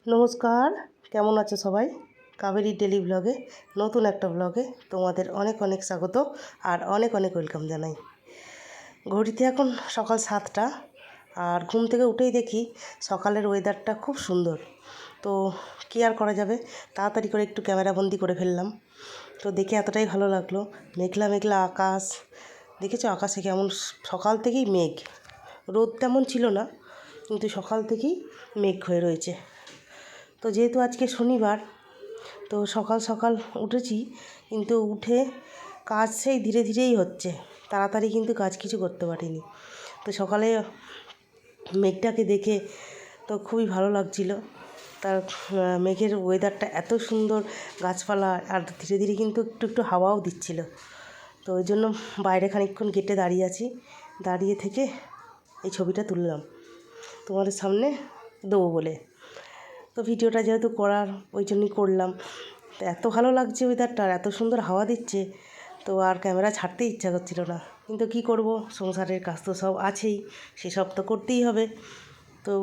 নমস্কার, কেমন আছো সবাই? কাবেরী ডেলি ব্লগে নতুন একটা ব্লগে তোমাদের অনেক অনেক স্বাগত আর অনেক অনেক ওয়েলকাম জানাই। ঘড়িতে এখন সকাল 7টা, আর ঘুম থেকে উঠেই দেখি সকালের ওয়েদারটা খুব সুন্দর। তো কী আর করা যাবে, তাড়াতাড়ি করে একটু ক্যামেরাবন্দি করে ফেললাম। তো দেখে এতটাই ভালো লাগলো। মেঘলা মেঘলা আকাশ, দেখেছো আকাশে কেমন সকাল থেকেই মেঘ, রোদ তেমন ছিল না কিন্তু সকাল থেকেই মেঘ হয়ে রয়েছে। তো যেহেতু আজকে শনিবার, তো সকাল সকাল উঠেছি, কিন্তু উঠে কাজ সেই ধীরে ধীরেই হচ্ছে, তাড়াতাড়ি কিন্তু কাজ কিছু করতে পারিনি। তো সকালে মেঘটাকে দেখে তো খুবই ভালো লাগছিল। তার মেঘের ওয়েদারটা এত সুন্দর, গাছপালা, আর ধীরে ধীরে কিন্তু একটু একটু হাওয়াও দিচ্ছিল। তো ওই জন্য বাইরে খানিকক্ষণ গেটে দাঁড়িয়ে আছি, দাঁড়িয়ে থেকে এই ছবিটা তুললাম তোমাদের সামনে দেবো বলে। তো ভিডিওটা যেহেতু করার ওই জন্যই করলাম। তো এত ভালো লাগছে ওয়েদারটা, এত সুন্দর হাওয়া দিচ্ছে, তো আর ক্যামেরা ছাড়তে ইচ্ছা করছিল না। কিন্তু কি করব, সংসারের কাজ তো সব আছেই, সেসব তো করতেই হবে। তো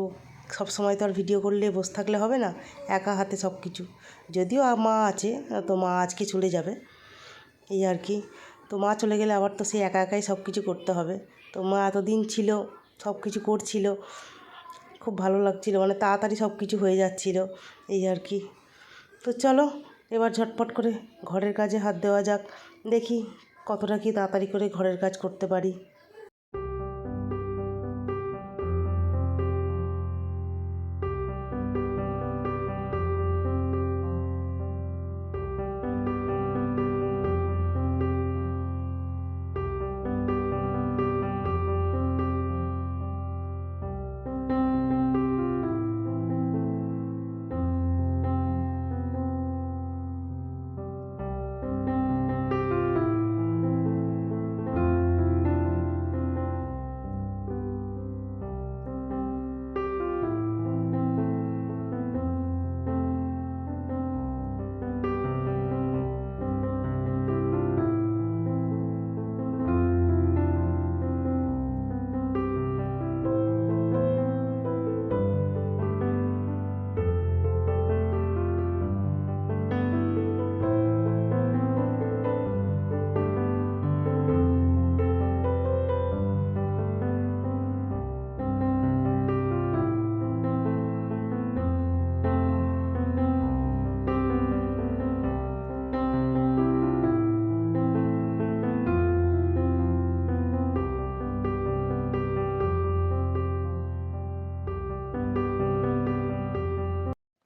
সব সময় তো আর ভিডিও করলে বসে থাকলে হবে না, একা হাতে সব কিছু। যদিও মা আছে, তো মা আজকে চলে যাবে, এই আর কি। তো মা চলে গেলে আবার তো সেই একা একাই সব কিছু করতে হবে। তো মা এতদিন ছিল, সব কিছু করছিল, খুব ভালো লাগছিল, মানে তাড়াতাড়ি সব কিছু হয়ে যাচ্ছিল, এই আর কি। তো চলো এবার ঝটপট করে ঘরের কাজে হাত দেওয়া যাক, দেখি কতটা কি তাড়াতাড়ি করে ঘরের কাজ করতে পারি।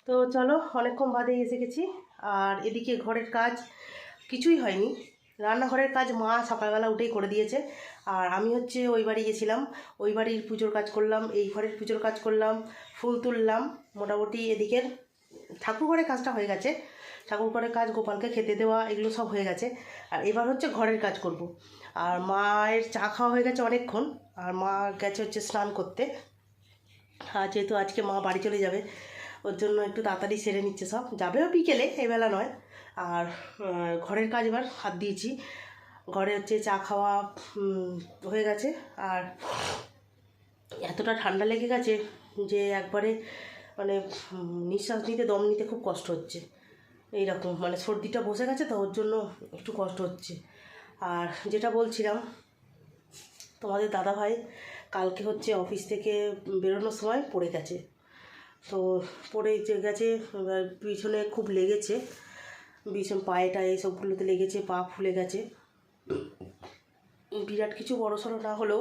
তো চলো, অনেকক্ষণ বাদে এসে গেছি, আর এদিকে ঘরের কাজ কিছুই হয়নি। রান্নাঘরের কাজ মা সকালবেলা উঠেই করে দিয়েছে, আর আমি হচ্ছে ওই বাড়ি গেছিলাম, ওই বাড়ির পুজোর কাজ করলাম, এই ঘরের পুজোর কাজ করলাম, ফুল তুললাম। মোটামুটি এদিকের ঠাকুর ঘরের কাজটা হয়ে গেছে, ঠাকুর ঘরের কাজ, গোপালকে খেতে দেওয়া, এগুলো সব হয়ে গেছে। আর এবার হচ্ছে ঘরের কাজ করব। আর মায়ের চা খাওয়া হয়ে গেছে অনেকক্ষণ, আর মা গেছে হচ্ছে স্নান করতে। আর যেহেতু আজকে মা বাড়ি চলে যাবে, ওর জন্য একটু তাড়াতাড়ি সেরে নিচ্ছে, সব যাবেও বিকেলে, এবেলা নয়। আর ঘরের কাজ এবার হাত দিয়েছি, ঘরে হচ্ছে চা খাওয়া হয়ে গেছে। আর এতটা ঠান্ডা লেগে গেছে যে একবারে মানে নিঃশ্বাস নিতে, দম নিতে খুব কষ্ট হচ্ছে, এইরকম মানে সর্দিটা বসে গেছে, তো ওর জন্য একটু কষ্ট হচ্ছে। আর যেটা বলছিলাম, তোমাদের দাদাভাই কালকে হচ্ছে অফিস থেকে বেরোনোর সময় পড়ে গেছে। তো পড়ে যে গেছে, পিছনে খুব লেগেছে, ভীষণ পায়েটা এইসবগুলোতে লেগেছে, পা ফুলে গেছে। বিরাট কিছু বড়সড় না হলেও,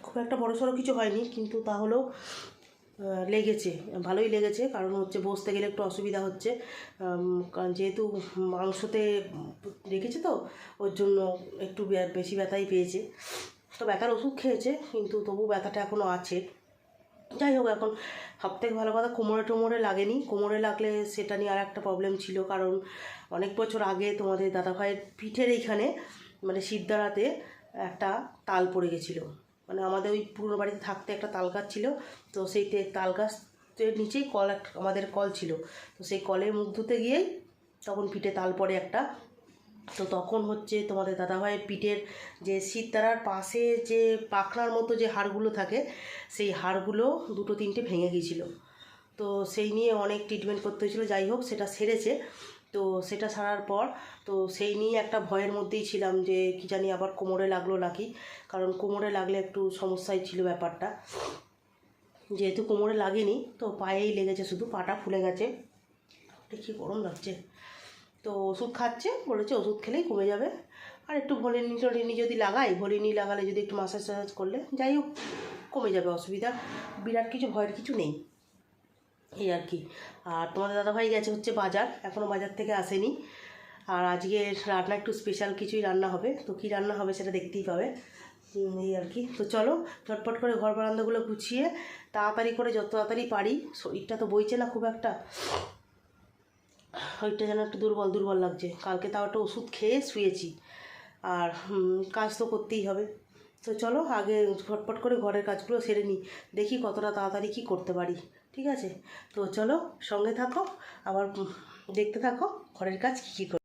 খুব একটা বড়সড় কিছু হয়নি, কিন্তু তাহলেও লেগেছে, ভালোই লেগেছে। কারণ হচ্ছে বসতে গেলে একটু অসুবিধা হচ্ছে, কারণ যেহেতু মাংসতে রেখেছে, তো ওর জন্য একটু বেশি ব্যথাই পেয়েছে। তো ব্যথার ওষুধ খেয়েছে, কিন্তু তবু ব্যথাটা এখনও আছে। যাই হোক, এখন সবথেকে ভালো কথা কোমরে টোমরে লাগেনি। কোমরে লাগলে সেটা নিয়ে আর একটা প্রবলেম ছিল, কারণ অনেক বছর আগে তোমাদের দাদাভাইয়ের পিঠের এইখানে মানে শিরদাঁড়াতে একটা তাল পড়ে গেছিলো। মানে আমাদের ওই পুরনো বাড়িতে থাকতে একটা তাল গাছ ছিল, তো সেই তাল গাছের নিচেই কল, আমাদের কল ছিল, তো সেই কলের মুখ ধুতে গিয়েই তখন পিঠে তাল পড়ে একটা। তো তখন হচ্ছে তোমাদের দাদাভাইয়ের পিঠের যে শিরদাঁড়ার পাশে যে পাখনার মতো যে হাড়গুলো থাকে, সেই হাড়গুলো দুটো তিনটে ভেঙে গিয়েছিলো। তো সেই নিয়ে অনেক ট্রিটমেন্ট করতে হয়েছিলো, যাই হোক সেটা সেরেছে। তো সেটা সারার পর তো সেই নিয়ে একটা ভয়ের মধ্যেই ছিলাম যে কি জানি আবার কোমরে লাগলো নাকি, কারণ কোমরে লাগলে একটু সমস্যাই ছিল ব্যাপারটা। যেহেতু কোমরে লাগেনি তো পায়েই লেগেছে, শুধু পাটা ফুলে গেছে। কি গরম লাগছে। তো ওষুধ খাচ্ছে, বলেছে ওষুধ খেলেই কমে যাবে। আর একটু ভলিনি যদি লাগাই, ভলিনি লাগালে যদি একটু মাসাজ টাসাজ করলে যাই হোক কমে যাবে, অসুবিধা বিরাট কিছু ভয়ের কিছু নেই, এই আর কি। আর তোমাদের দাদাভাই গেছে হচ্ছে বাজার, এখনও বাজার থেকে আসেনি। আর আজকে রান্না একটু স্পেশাল কিছুই রান্না হবে, তো কী রান্না হবে সেটা দেখতেই পাবে, এই আর কি। তো চলো ঝটপট করে ঘর বারান্দাগুলো গুছিয়ে তাড়াতাড়ি করে, যত তাড়াতাড়ি পারি, শরীরটা তো বইছে না খুব একটা, শরীরটা যেন একটু দুর্বল দুর্বল লাগছে। কালকে তাও একটা ওষুধ খেয়ে শুয়েছি, আর কাজ তো করতেই হবে। তো চলো আগে ঝটপট করে ঘরের কাজগুলো সেরে নিই, দেখি কতটা তাড়াতাড়ি কী করতে পারি, ঠিক আছে? তো চলো সঙ্গে থাকো, আবার দেখতে থাকো ঘরের কাজ কী কী করি।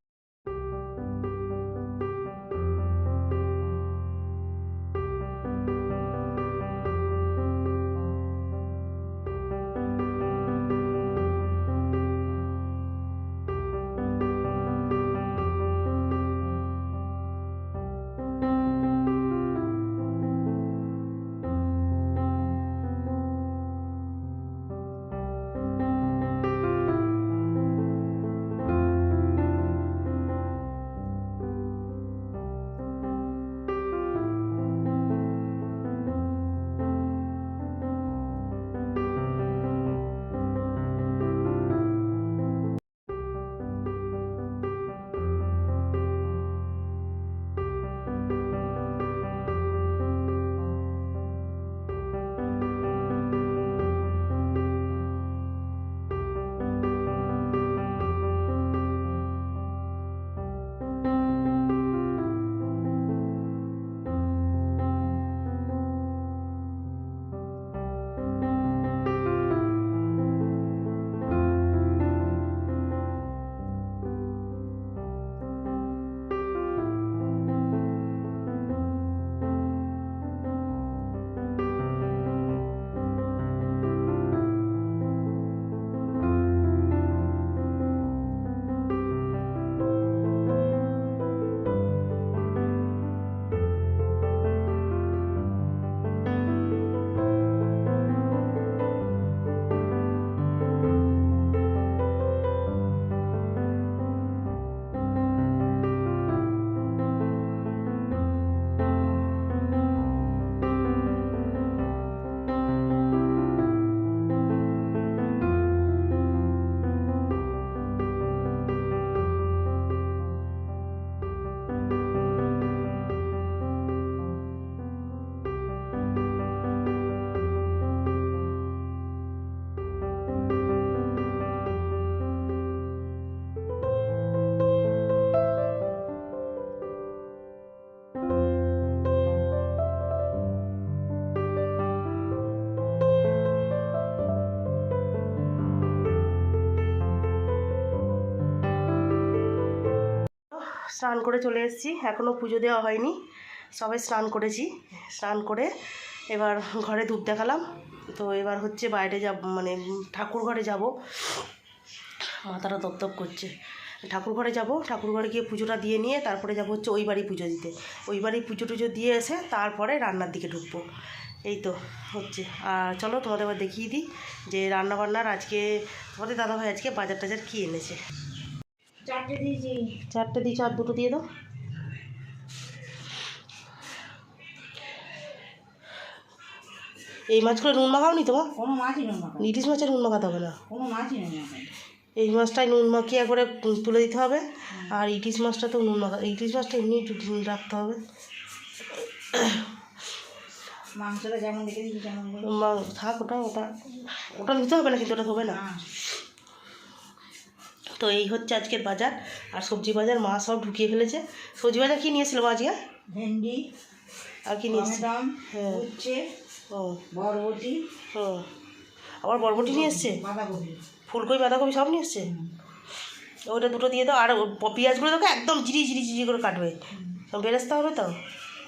স্নান করে চলে এসেছি, এখনও পুজো দেওয়া হয়নি, সবাই স্নান করেছি। স্নান করে এবার ঘরে ধূপ দেখালাম, তো এবার হচ্ছে বাইরে যাব, মানে ঠাকুর ঘরে যাব। মাথাটা তপ করছে। ঠাকুর ঘরে যাব, ঠাকুর ঘরে গিয়ে পুজোটা দিয়ে নিয়ে তারপরে যাব হচ্ছে ওই বাড়ি পুজো দিতে। ওই বাড়ি পুজো টুজো দিয়ে এসে তারপরে রান্নার দিকে ঢুকবো, এই তো হচ্ছে। আর চলো তোমাদের এবার দেখিয়ে দিই যে রান্নাবান্নার আজকে তোমাদের দাদাভাই আজকে বাজার টাজার কী এনেছে। চারটে দিয়েছি। চারটে দিয়েছো, আর দুটো দিয়ে দাও। এই মাছগুলো নুন মাখাও নি তোমার? কোনো মাছই নুন মাখাই, ইলিশ মাছের নুন মাখাতে হবে না, কোনো মাছই নুন মাখাই। এই মাছটাই নুন মাখিয়ে করে তুলে দিতে হবে। আর ইলিশ মাছটা তো নুন মাখা, ইলিশ মাছটা এমনি একটু রাখতে হবে। মাংসটা যেমন রেখে দিয়েছি তেমন থাক, ওটা ওটা ওটা নিতে হবে না, কিন্তু ওটা হবে না। তো এই হচ্ছে আজকের বাজার, আর সবজি বাজার মা সব ঢুকিয়ে ফেলেছে। সবজি বাজার কী নিয়েছিল মা আজকে? ভেন্ডি আর কি নিয়েছে? হ্যাঁ, উচ্ছে, ও বরবটি, ও আবার বরবটি নিয়ে এসছে, বাঁধাকপি, ফুলকপি বাঁধাকপি সব নিয়ে এসছে। ওইটা দুটো দিয়ে দাও। আর পেঁয়াজগুলো তোকে একদম জিরি জিরি জিরি করে কাটবে, বেরেস্তা হবে তো,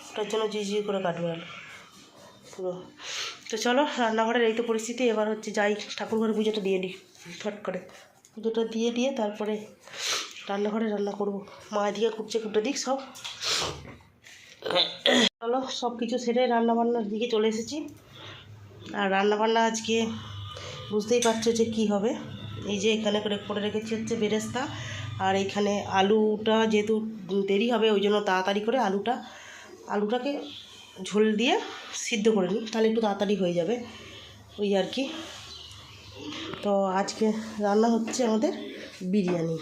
ওটার জন্য জিরি জিরি করে কাটবে আর পুরো। তো চলো রান্নাঘরের এই তো পরিস্থিতি। এবার হচ্ছে যাই ঠাকুর ঘরে পুজোটা দিয়ে নিই, ফট করে পুজোটা দিয়ে তারপরে রান্নাঘরে রান্না করব। মা এদিকে কুটে দিক সব। চলো সব কিছু সেরে রান্নাবান্নার দিকে চলে এসেছি। আর রান্নাবান্না আজকে বুঝতেই পারছো যে কি হবে। এই যে এখানে করে রেখেছি হচ্ছে বেরেস্তা, আর এখানে আলুটা যেহেতু দেরি হবে ওই জন্য তাড়াতাড়ি করে আলুটাকে ঝোল দিয়ে সিদ্ধ করে নিই, তাহলে একটু তাড়াতাড়ি হয়ে যাবে ওই আর কি। তো আজকে রান্না হচ্ছে আমাদের বিরিয়ানি।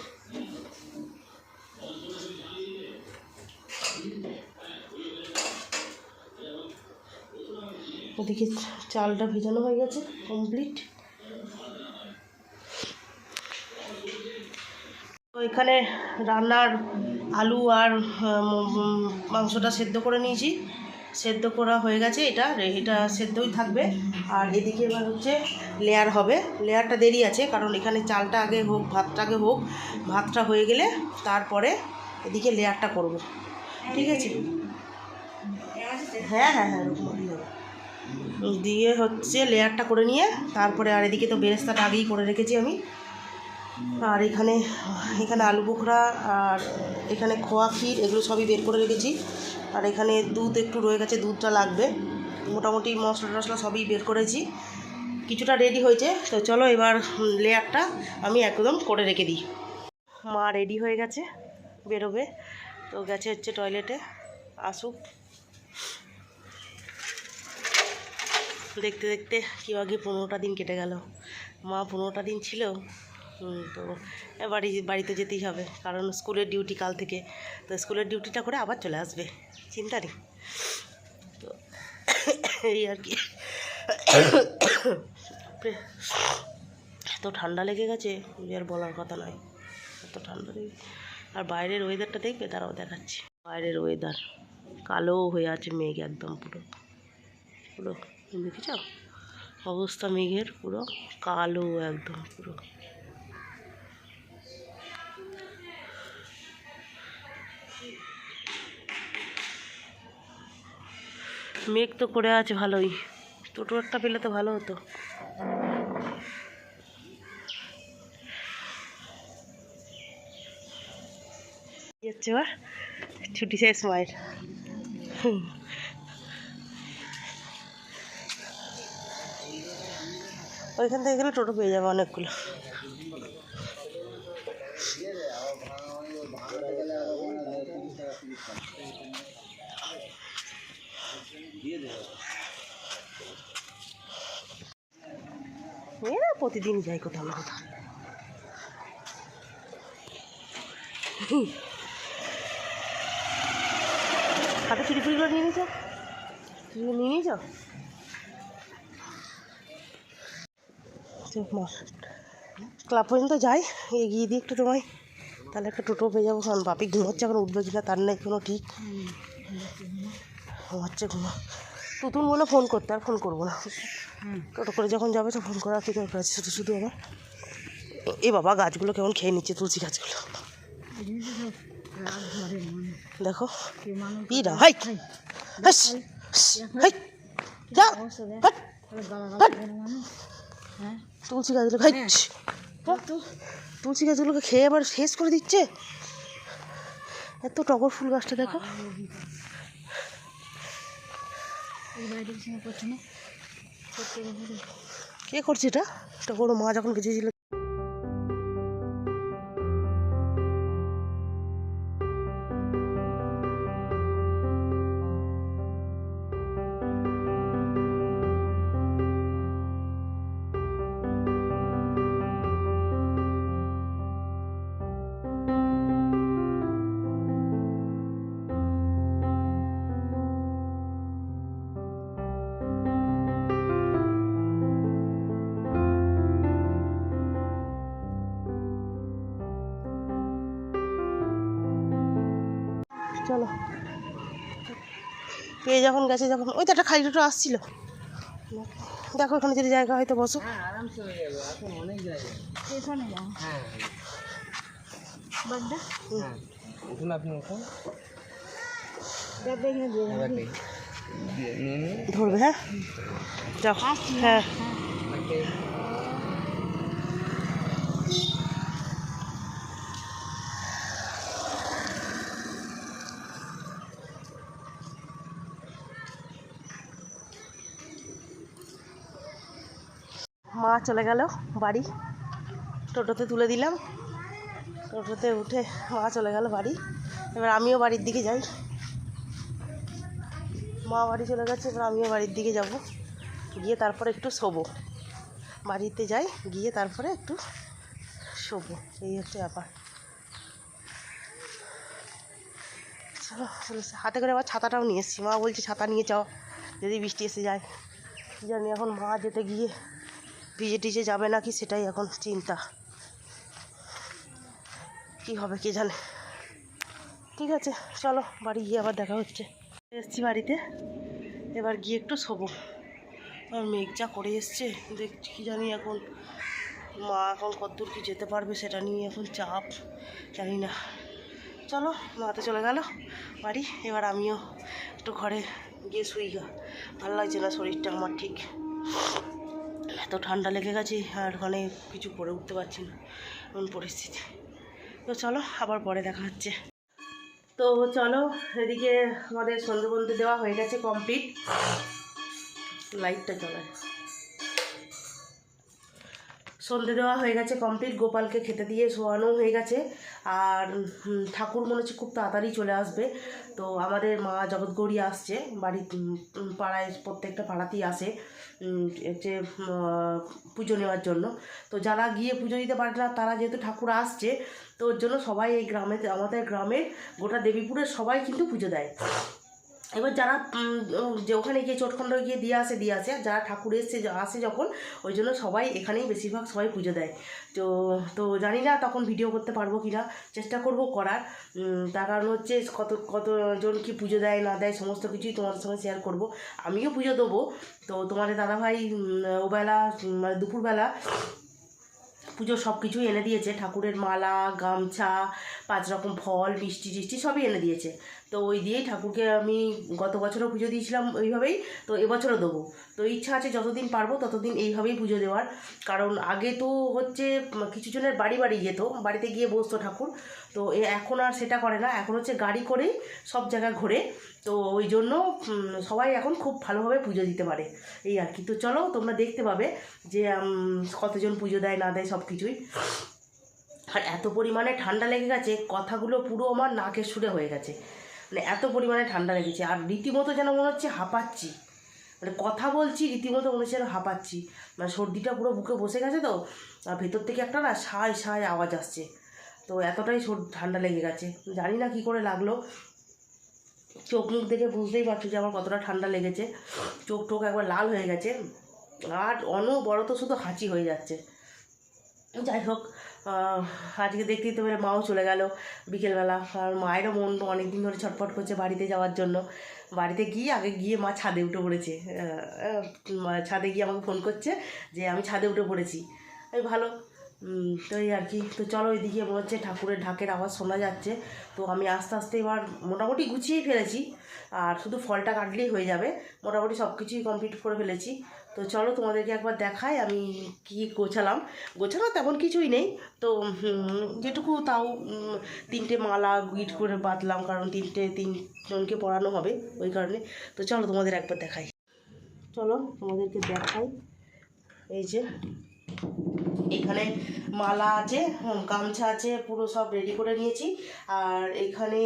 ওদিকে চালটা ভেজানো হয়ে গেছে কমপ্লিট। তো এখানে রান্নার আলু আর মাংসটা সেদ্ধ করে নিয়েছি, সেদ্ধ করা হয়ে গেছে। এটা সেদ্ধই থাকবে। আর এদিকে এবার হচ্ছে লেয়ার হবে। লেয়ারটা দেরি আছে, কারণ এখানে চালটা আগে হোক, ভাতটা আগে হোক। ভাতটা হয়ে গেলে তারপরে এদিকে লেয়ারটা করব, ঠিক আছে? হ্যাঁ এরকমই হবে। দিয়ে হচ্ছে লেয়ারটা করে নিয়ে তারপরে, আর এদিকে তো বেরেস্তাটা আগেই করে রেখেছি আমি। আর এখানে আলু বোখরা আর এখানে খোয়া ক্ষীর এগুলো সবই বের করে রেখেছি। আর এখানে দুধ একটু রয়ে গেছে, দুধটা লাগবে। মোটামুটি মশলা টশলা সবই বের করেছি, কিছুটা রেডি হয়েছে। তো চলো এবার লেয়ারটা আমি একদম করে রেখে দিই। মা রেডি হয়ে গেছে, বেরোবে। তো গেছে হচ্ছে টয়লেটে, আসুক। দেখতে দেখতে কি আগে 15টা দিন কেটে গেল। মা 15টা দিন ছিল। তো বাড়িতে যেতেই হবে, কারণ স্কুলের ডিউটি কাল থেকে। তো স্কুলের ডিউটিটা করে আবার চলে আসবে, চিন্তা নেই। তো এই আর কি। এত ঠান্ডা লেগে গেছে যে আর বলার কথা নয়, এত ঠান্ডা লেগে। আর বাইরের ওয়েদারটা দেখবে, তারাও দেখাচ্ছে। বাইরের ওয়েদার কালো হয়ে আছে, মেঘ একদম পুরো দেখেছ অবস্থা মেঘের, পুরো কালো একদম পুরো। মেঘ তো করে আছে ভালোই, টোটো একটা পেলে তো ভালো হতো। যাচ্ছে এবার ছুটি শেষ মায়ের। ওইখান থেকে গেলে টোটো পেয়ে যাবে অনেকগুলো। প্রতিদিন যাই কোথাও না কোথাও। হাতে চুড়িপুরিগুলো নিয়ে নিয়েছ, ক্লাব পর্যন্ত যাই, এগিয়ে দিই একটু তোমায়, তাহলে একটা টোটো পেয়ে যাবো। কারণ বাপি ঘুমোচ্ছে, এখন উঠবে কিনা তার নেই কোনো ঠিক। ঘুমাচ্ছে তুতুন বলে ফোন করতে, আর ফোন করবো না। টোটো করে যখন যাবে তো ফোন করা কি দরকার আছে শুধু আমার। এ বাবা, গাছগুলো কেমন খেয়ে নিচ্ছে, তুলসী গাছগুলো দেখো। তুলসী গাছগুলো তুলসী গাছগুলোকে খেয়ে আবার শেষ করে দিচ্ছে। এত টগর ফুল গাছটা দেখো। কে করছে এটা? বড় মা যখন গেছিল। চলো পেয়ে যখন গেছে, যখন ওই তো একটা খালি টোটো আসছিল, দেখো ওখানে যদি জায়গা হয়তো বসো। ধরবে, হ্যাঁ যাও। হ্যাঁ মা চলে গেল বাড়ি, টোটোতে তুলে দিলাম, টোটোতে উঠে মা চলে গেল বাড়ি। এবার আমিও বাড়ির দিকে যাই, মা বাড়ি চলে গেছে, এবার আমিও বাড়ির দিকে যাব, গিয়ে তারপরে একটু শোবো। বাড়িতে যাই, গিয়ে তারপরে একটু শোবো, এই হচ্ছে ব্যাপার। চলো হাতে করে আবার ছাতাটাও নিয়ে এসেছি, মা বলছে ছাতা নিয়ে যাও যদি বৃষ্টি এসে যায়। জানি এখন মা যেতে গিয়ে ভিজে টিজে যাবে নাকি সেটাই এখন চিন্তা, কী হবে কে জানে। ঠিক আছে চলো বাড়ি গিয়ে আবার দেখা হচ্ছে। এসছি বাড়িতে, এবার গিয়ে একটু শোবো। আর মেঘ যা করে এসছে দেখছি, কী জানি এখন মা এখন কতদূর কি যেতে পারবে সেটা নিয়ে এখন চাপ, জানি না। চলো মা তো চলে গেল বাড়ি, এবার আমিও একটু ঘরে গিয়ে শুই গা, ভালো লাগছে না শরীরটা আমার ঠিক, এত ঠান্ডা লেগে গেছে আর ওখানে কিছু পরে উঠতে পারছি না এমন পরিস্থিতি। তো চলো আবার পরে দেখা হচ্ছে। তো চলো এদিকে আমাদের সন্ধে বলতে দেওয়া হয়ে গেছে কমপ্লিট, লাইটটা জ্বলায়, সন্ধে দেওয়া হয়ে গেছে কমপ্লিট, গোপালকে খেতে দিয়ে শোয়ানো হয়ে গেছে। আর ঠাকুর মনে হচ্ছে খুব তাড়াতাড়ি চলে আসবে। তো আমাদের মা জগৎগৌরী আসছে বাড়ি, পাড়ায় প্রত্যেকটা পাড়াতেই আসে হচ্ছে পুজো নেওয়ার জন্য। তো যারা গিয়ে পুজো দিতে পারে না তারা যেহেতু ঠাকুর আসছে, তো ওর জন্য সবাই এই গ্রামে, আমাদের গ্রামের গোটা দেবীপুরের সবাই কিন্তু পুজো দেয়। এবার যারা যে ওখানে গিয়ে চোটখণ্ড গিয়ে দিয়ে আসে, যারা ঠাকুর আসে যখন, ওই জন্য সবাই এখানেই বেশিরভাগ সবাই পুজো দেয়। তো তো জানি না তখন ভিডিও করতে পারবো কি না, চেষ্টা করব করার। তার কারণ হচ্ছে কতজন কি পুজো দেয় না দেয় সমস্ত কিছুই তোমাদের সঙ্গে শেয়ার করব। আমিও পুজো দেবো, তো তোমাদের দাদাভাই ওবেলা মানে দুপুরবেলা পুজোর সব কিছুই এনে দিয়েছে, ঠাকুরের মালা, গামছা, 5 রকম ফল, মিষ্টি টিষ্টি সবই এনে দিয়েছে। তো ওই দিয়েই ঠাকুরকে আমি গত বছরও পুজো দিয়েছিলাম ওইভাবেই, তো এবছরও দেবো। তো ইচ্ছা আছে যতদিন পারবো ততদিন এইভাবেই পুজো দেওয়ার। কারণ আগে তো হচ্ছে কিছু জনের বাড়ি বাড়ি যেত, বাড়িতে গিয়ে বসতো ঠাকুর, তো এখন আর সেটা করে না, এখন হচ্ছে গাড়ি করেই সব জায়গায় ঘোরে। তো ওই জন্য সবাই এখন খুব ভালোভাবে পুজো দিতে পারে, এই আর কি। তো চলো তোমরা দেখতে পাবে যে কতজন পুজো দেয় না দেয় সব কিছুই। আর এত পরিমাণে ঠান্ডা লেগে গেছে, কথাগুলো পুরো আমার নাকের সুরে হয়ে গেছে, মানে এত পরিমাণে ঠান্ডা লেগেছে। আর রীতিমতো যেন মনে হচ্ছে হাঁপাচ্ছি, মানে কথা বলছি রীতিমতো মনে হচ্ছে যেন হাঁপাচ্ছি, মানে সর্দিটা পুরো বুকে বসে গেছে। তো আর ভেতর থেকে একটা না সায় সায় আওয়াজ আসছে, তো এতটাই ঠান্ডা লেগে গেছে, জানি না কী করে লাগলো। চোখ মুখ দেখে বুঝতেই পারছো যে আমার কতটা ঠান্ডা লেগেছে, চোখ টোক একবার লাল হয়ে গেছে, আর অনবরত শুধু হাঁচি হয়ে যাচ্ছে। যাই হোক, আজকে দেখতেই তো পেলে মাও চলে গেল বিকেলবেলা, আর মায়েরও মন অনেক দিন ধরে ছটফট করছে বাড়িতে যাওয়ার জন্য। বাড়িতে গিয়ে আগে গিয়ে মা ছাদে উঠে পড়েছে, ছাদে গিয়ে আমাকে ফোন করছে যে আমি ছাদে উঠে পড়েছি। এই ভালো, তো এই আর কি। তো চলো ওইদিকে মনে হচ্ছে ঠাকুরের ঢাকের আওয়াজ শোনা যাচ্ছে। তো আমি আস্তে আস্তে এবার মোটামুটি গুছিয়েই ফেলেছি, আর শুধু ফলটা কাটলেই হয়ে যাবে, মোটামুটি সব কিছুই কমপ্লিট করে ফেলেছি। তো চলো তোমাদেরকে একবার দেখাই আমি কী গোছানো তেমন কিছুই নেই, তো যেটুকু তাও 3টে মালা গিট করে বাঁধলাম, কারণ 3জনকে পড়ানো হবে ওই কারণে। তো চলো তোমাদের একবার দেখাই, চলো তোমাদেরকে দেখাই। এই যে এখানে মালা আছে, গামছা আছে, পুরো সব রেডি করে নিয়েছি। আর এখানে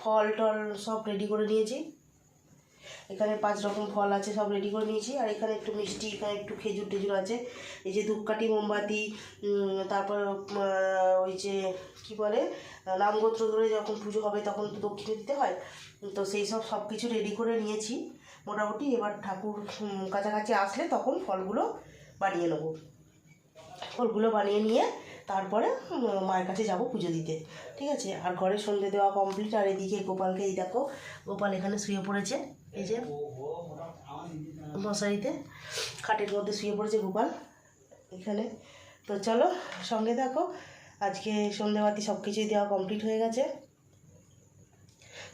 ফল টল সব রেডি করে নিয়েছি, এখানে 5 রকম ফল আছে সব রেডি করে নিয়েছি। আর এখানে একটু মিষ্টি, এখানে একটু খেজুর টেজুর আছে। এই যে ধূপকাঠি, মোমবাতি, তারপর ওই যে কি বলে নামগোত্র ধরে যখন পুজো হবে তখন তো দক্ষিণে দিতে হয়, তো সেই সব কিছু রেডি করে নিয়েছি মোটামুটি। এবার ঠাকুর কাছাকাছি আসলে তখন ফলগুলো বানিয়ে নেবো, ফলগুলো বানিয়ে নিয়ে তারপরে মায়ের কাছে যাব পুজো দিতে, ঠিক আছে। আর ঘরে সন্ধে দেওয়া কমপ্লিট। আর এদিকে গোপালকে, এই দেখো গোপাল এখানে শুয়ে পড়েছে, এই যে মশারিতে খাটের মধ্যে শুয়ে পড়েছে গোপাল এখানে। তো চলো সঙ্গে দেখো, আজকে সন্ধেবাতি সব কিছুই দেওয়া কমপ্লিট হয়ে গেছে।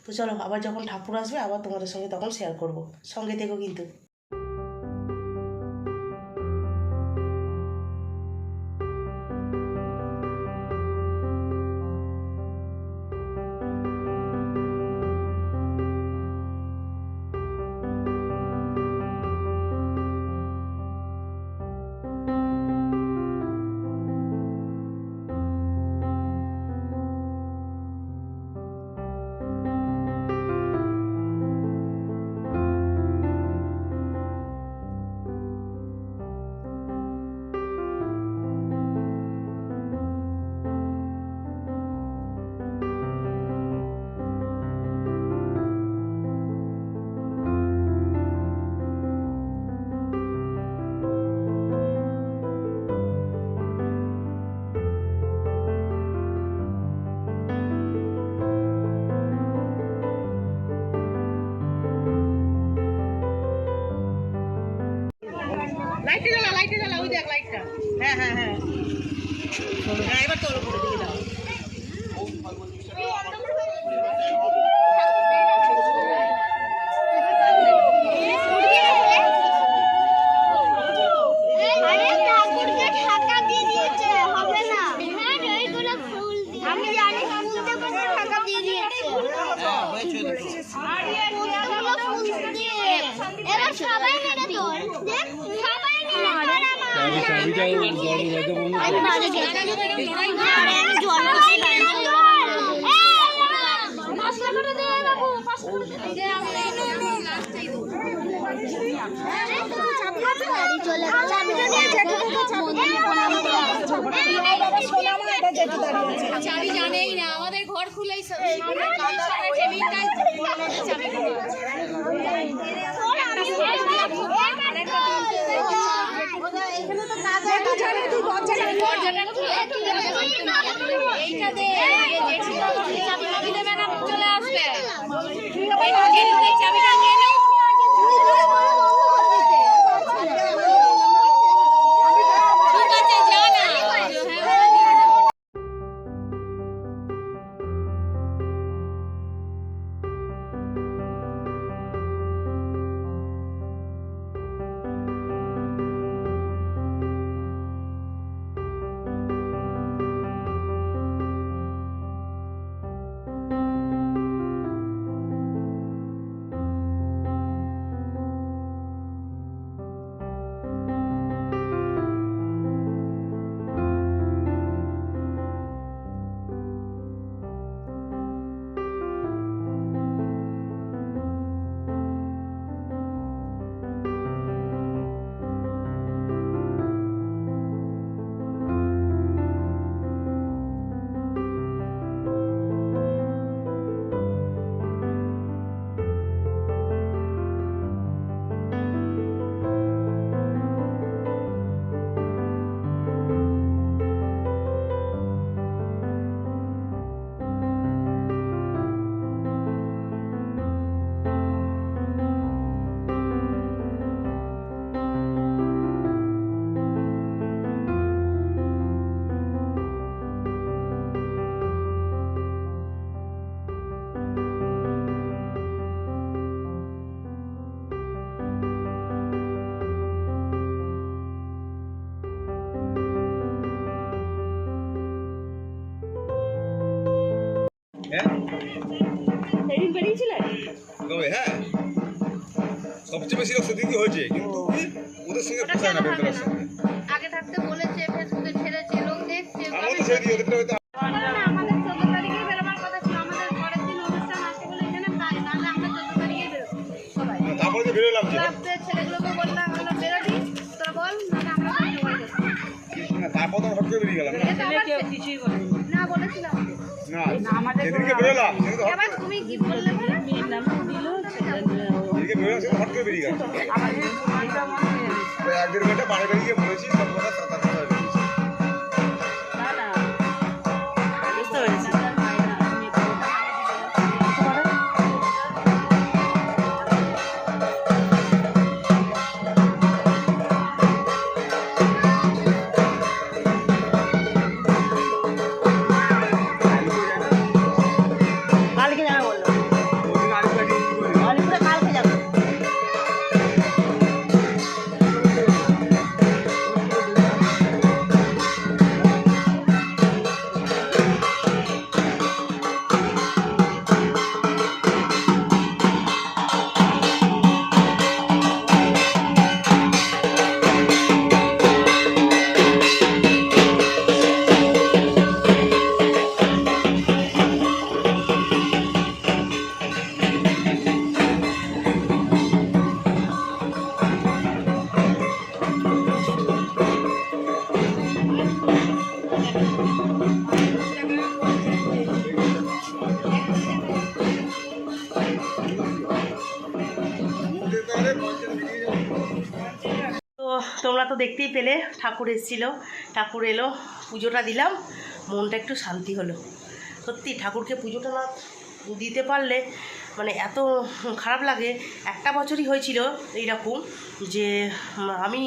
তো চলো আবার যখন ঠাকুর আসবে আবার তোমাদের সঙ্গে তখন শেয়ার করব, সঙ্গে থেকো কিন্তু। লাইটটা জ্বালা ওই দেখ লাইটটা। হ্যাঁ হ্যাঁ হ্যাঁ হ্যাঁ, এবার তোর উপরে দিয়ে দাও। চাবি জানেই না, আমাদের ঘর খুলেই চলে আসবে। চাবিটা নিয়ে নাও। ঠিক আছে, যা না। তবে হ্যাঁ সবচেয়ে বেশি লোক সেদিনই হয়েছে, কিন্তু ওদের সঙ্গে পোষায় না বেলতলার সঙ্গে। আগে থাকতে বলেছে, ফেসবুকে ছেড়েছে, লোক দেখছে। আমার তো সেদিন ওদের হয়তো আমাদের 14 তারিখে বেরোবার কথা ছিল, আমাদের পরের দিন অনুষ্ঠান আছে বলে এখানে পাই, নাহলে আমরা 14 তারিখে বেরোবো সবাই। তারপরে যে বেরোলাম যে ক্লাবের ছেলেগুলোকে বললাম, আমরা বেরোবি, তোরা বল, নাহলে আমরা সবাই যাবো। তারপর তো হট করে বেরিয়ে গেলাম না। এটা আবার না বলেছিলাম। না যেদিনকে বেরোলাম সেদিন তো এবার তুমি কি বললে বলো? যেদিনকে বেরোলাম সেদিন হট করে বেরিয়ে গেলাম। এক দেড় ঘন্টা বাইরে বেরিয়ে বলেছি সব কথা 7-8 কথা বেরিয়েছি। বুঝতে পেরেছি। কালকে যাবে বললো। তো তোমরা তো দেখতেই পেলে ঠাকুর এসেছিলো, ঠাকুর এলো, পুজোটা দিলাম, মনটা একটু শান্তি হলো। সত্যি ঠাকুরকে পুজোটা না দিতে পারলে মানে এত খারাপ লাগে। একটা বছরই হয়েছিল এইরকম যে আমি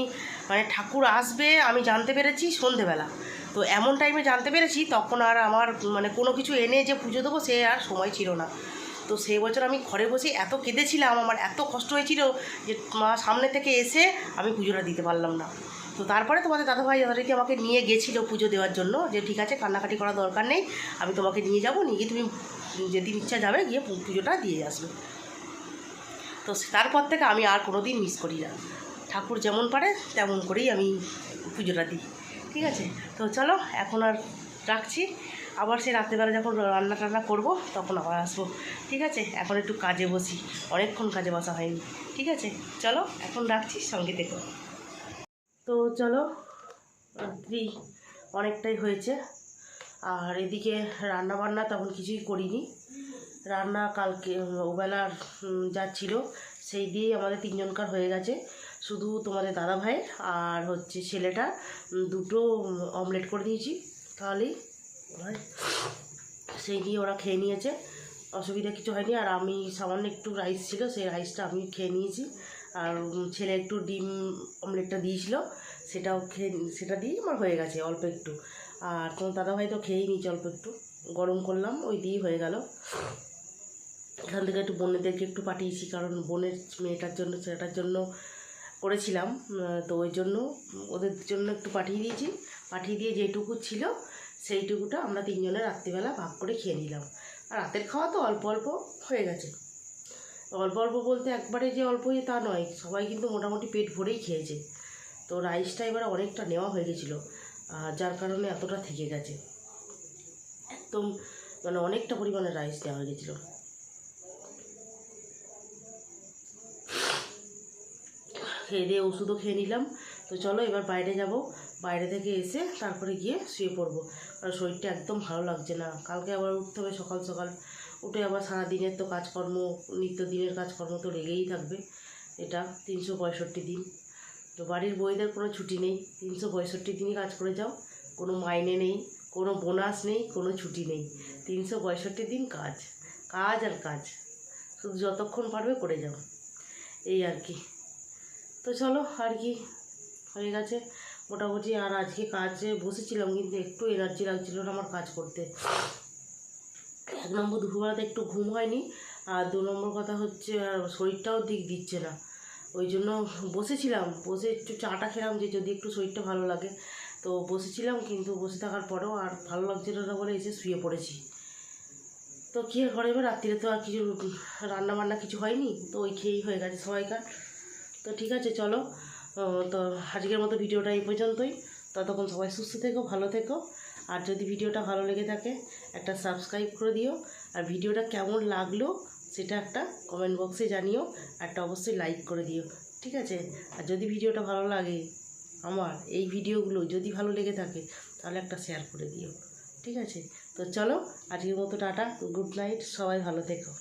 মানে ঠাকুর আসবে আমি জানতে পেরেছি সন্ধেবেলা, তো এমন টাইমে জানতে পেরেছি তখন আর আমার মানে কোনো কিছু এনে যে পুজো দেবো সে আর সময় ছিল না। তো সেই বছর আমি ঘরে বসে এত কেঁদেছিলাম, আমার এত কষ্ট হয়েছিল যে মা সামনে থেকে এসে আমি পুজোটা দিতে পারলাম না। তো তারপরে তোমাদের দাদাভাই যথারীতি আমাকে নিয়ে গেছিলো পুজো দেওয়ার জন্য, যে ঠিক আছে কান্নাকাটি করার দরকার নেই, আমি তোমাকে নিয়ে যাবো, নিয়ে গিয়ে তুমি যেদিন ইচ্ছা যাবে গিয়ে পুজোটা দিয়ে আসবে। তো তারপর থেকে আমি আর কোনো দিন মিস করি না, ঠাকুর যেমন পারে তেমন করেই আমি পুজোটা দিই। ঠিক আছে, তো চলো এখন আর রাখছি, আবার সে রাত্রেবেলা যখন রান্না টান্না করবো তখন আবার আসবো। ঠিক আছে, এখন একটু কাজে বসি, অনেকক্ষণ কাজে বসা হয়নি। ঠিক আছে, চলো এখন রাখছি, সঙ্গে দেখো। তো চলো, রাত্রি অনেকটাই হয়েছে, আর এদিকে রান্না বান্না তখন কিছুই করিনি। রান্না কালকে ওবেলার যা ছিল সেই দিয়েই আমাদের তিনজনকার হয়ে গেছে। শুধু তোমাদের দাদা ভাই আর হচ্ছে ছেলেটা দুটো অমলেট করে দিয়েছি, তাহলেই হয়, সেই দিয়ে ওরা খেয়ে নিয়েছে, অসুবিধা কিছু হয়নি। আর আমি সামান্য একটু রাইস ছিল, সেই রাইসটা আমি খেয়ে নিয়েছি, আর ছেলে একটু ডিম অমলেটটা দিয়েছিল, সেটা দিয়েই আমার হয়ে গেছে অল্প একটু। আর তোমার দাদাভাই তো খেয়েই নিয়েছে, অল্প একটু গরম করলাম, ওই দিয়েই হয়ে গেল। এখান থেকে একটু বোনেদেরকে একটু পাঠিয়েছি, কারণ বোনের মেয়েটার জন্য ছেলেটার জন্য করেছিলাম, তো ওই জন্য ওদের জন্য একটু পাঠিয়ে দিয়েছি। পাঠিয়ে দিয়ে যেটুকু ছিল সেইটুকুটা আমরা তিনজনে রাত্রিবেলা ভাগ করে খেয়ে নিলাম। আর রাতের খাওয়া তো অল্প অল্প হয়ে গেছে, অল্প অল্প বলতে একবারে যে অল্পই তা নয়, সবাই কিন্তু মোটামুটি পেট ভরেই খেয়েছে। তো রাইসটা এবারে অনেকটা নেওয়া হয়ে গেছিলো, যার কারণে এতটা থেকে গেছে, একদম মানে অনেকটা পরিমাণে রাইস দেওয়া হয়ে গেছিলো। খেয়ে দিয়ে ওষুধও খেয়ে নিলাম। তো চলো এবার বাইরে যাব, বাইরে থেকে এসে তারপরে গিয়ে শুয়ে পড়বো, কারণ শরীরটা একদম ভালো লাগছে না। কালকে আবার উঠতে হবে সকাল সকাল, উঠে আবার সারাদিনের তো কাজকর্ম, নিত্যদিনের কাজকর্ম তো লেগেই থাকবে। এটা 365 দিন, তো বাড়ির বউদের কোনো ছুটি নেই, 365 দিনই কাজ করে যাও, কোনো মাইনে নেই, কোনো বোনাস নেই, কোনো ছুটি নেই, 365 দিন কাজ কাজ আর কাজ, শুধু যতক্ষণ পারবে করে যাও, এই আর কি। তো চলো আর কি হয়ে গেছে মোটামুটি। আর আজকে কাজে বসেছিলাম কিন্তু একটু এনার্জি লাগছিল না আমার কাজ করতে। 1 নম্বর দুপুরবেলাতে একটু ঘুম হয়নি, আর 2 নম্বর কথা হচ্ছে শরীরটাও দিক দিচ্ছে না, ওই জন্য বসেছিলাম, বসে একটু চাটা খেলাম যে যদি একটু শরীরটা ভালো লাগে। তো বসেছিলাম, কিন্তু বসে থাকার পরেও আর ভালো লাগছিল না বলে এসে শুয়ে পড়েছি। তো কী আর ঘরে, এবার রাত্রিরে তো আর কিছু রান্না বান্না কিছু হয়নি, তো ওই খেয়েই হয়ে গেছে সবাইকার। তো ঠিক আছে চলো, তো আজকের মতো ভিডিওটা এই পর্যন্তই। ততক্ষণ সবাই সুস্থ থেকো, ভালো থেকো, আর যদি ভিডিওটা ভালো লেগে থাকে একটা সাবস্ক্রাইব করে দিও, আর ভিডিওটা কেমন লাগলো সেটা একটা কমেন্ট বক্সে জানিও, একটা অবশ্যই লাইক করে দিও। ঠিক আছে, আর যদি ভিডিওটা ভালো লাগে, আমার এই ভিডিওগুলো যদি ভালো লেগে থাকে তাহলে একটা শেয়ার করে দিও। ঠিক আছে, তো চলো আজকের মতো টাটা, গুড নাইট, সবাই ভালো থেকো।